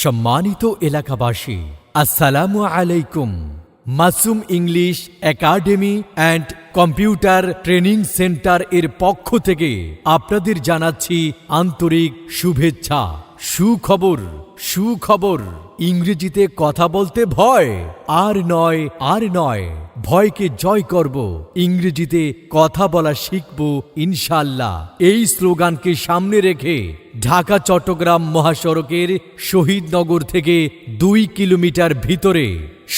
সম্মানিত এলাকাবাসী, আসসালামু আলাইকুম। Masum English academy and computer training centre এর পক্ষ থেকে আপনাদের জানাচ্ছি আন্তরিক শুভেচ্ছা। সুখবর, সুখবর। ইংরেজিতে কথা বলতে ভয় আর নয়, ভয়কে জয় করব, ইংরেজিতে কথা বলা শিখব ইনশাআল্লাহ। এই স্লোগানকে সামনে রেখে ঢাকা চট্টগ্রাম মহাসড়কের শহীদনগর থেকে 2 কিলোমিটার ভিতরে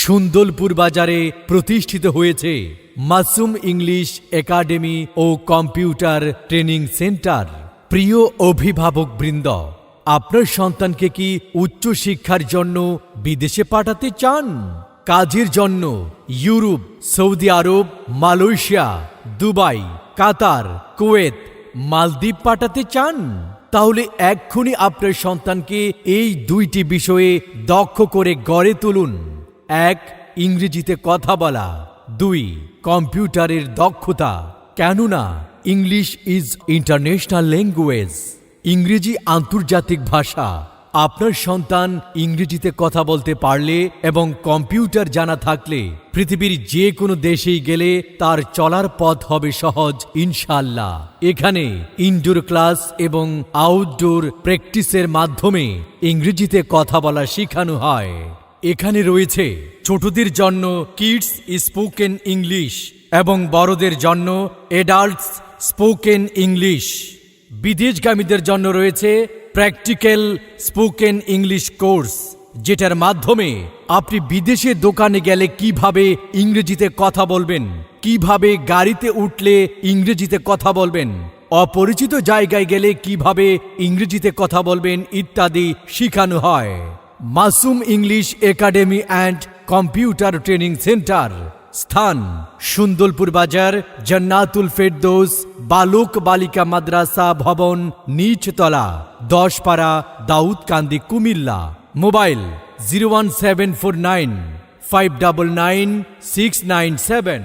সুন্দরপুর বাজারে প্রতিষ্ঠিত হয়েছে মাসুম ইংলিশ একাডেমি ও কম্পিউটার ট্রেনিং সেন্টার। প্রিয় অভিভাবকবৃন্দ, আপনার সন্তানকে কি উচ্চ শিক্ষার জন্য বিদেশে পাঠাতে চান? কাজের জন্য ইউরোপ, সৌদি আরব, মালয়েশিয়া, দুবাই, কাতার, কুয়েত, মালদ্বীপ পাঠাতে চান? তাহলে এক্ষুনি আপনার সন্তানকে এই 2টি বিষয়ে দক্ষ করে গড়ে তুলুন। 1. ইংরেজিতে কথা বলা। 2. কম্পিউটারের দক্ষতা। কেননা ইংলিশ ইজ ইন্টারন্যাশনাল ল্যাঙ্গুয়েজ। ইংরেজি আন্তর্জাতিক ভাষা। আপনার সন্তান ইংরেজিতে কথা বলতে পারলে এবং কম্পিউটার জানা থাকলে পৃথিবীর যে কোনো দেশেই গেলে তার চলার পথ হবে সহজ ইনশাআল্লাহ। এখানে ইনডোর ক্লাস এবং আউটডোর প্র্যাকটিসের মাধ্যমে ইংরেজিতে কথা বলা শেখানো হয়। এখানে রয়েছে ছোটদের জন্য কিডস স্পোকেন ইংলিশ এবং বড়দের জন্য এডাল্টস স্পোকেন ইংলিশ। বিদেশগামীদের জন্য রয়েছে প্র্যাকটিক্যাল স্পোকেন ইংলিশ কোর্স, যেটার মাধ্যমে আপনি বিদেশে দোকানে গেলে কিভাবে ইংরেজিতে কথা বলবেন, কিভাবে গাড়িতে উঠলে ইংরেজিতে কথা বলবেন, অপরিচিত জায়গায় গেলে কিভাবে ইংরেজিতে কথা বলবেন ইত্যাদি শেখানো হয়। Masum English academy and computer training centre. স্থান সুন্দরপুর বাজার, জান্নাতুল ফেরদৌস বালক বালিকা মাদ্রাসা ভবন, নিচতলা, 10 পাড়া, দাউদকান্দি, কুমিল্লা। মোবাইল 01749 599 697।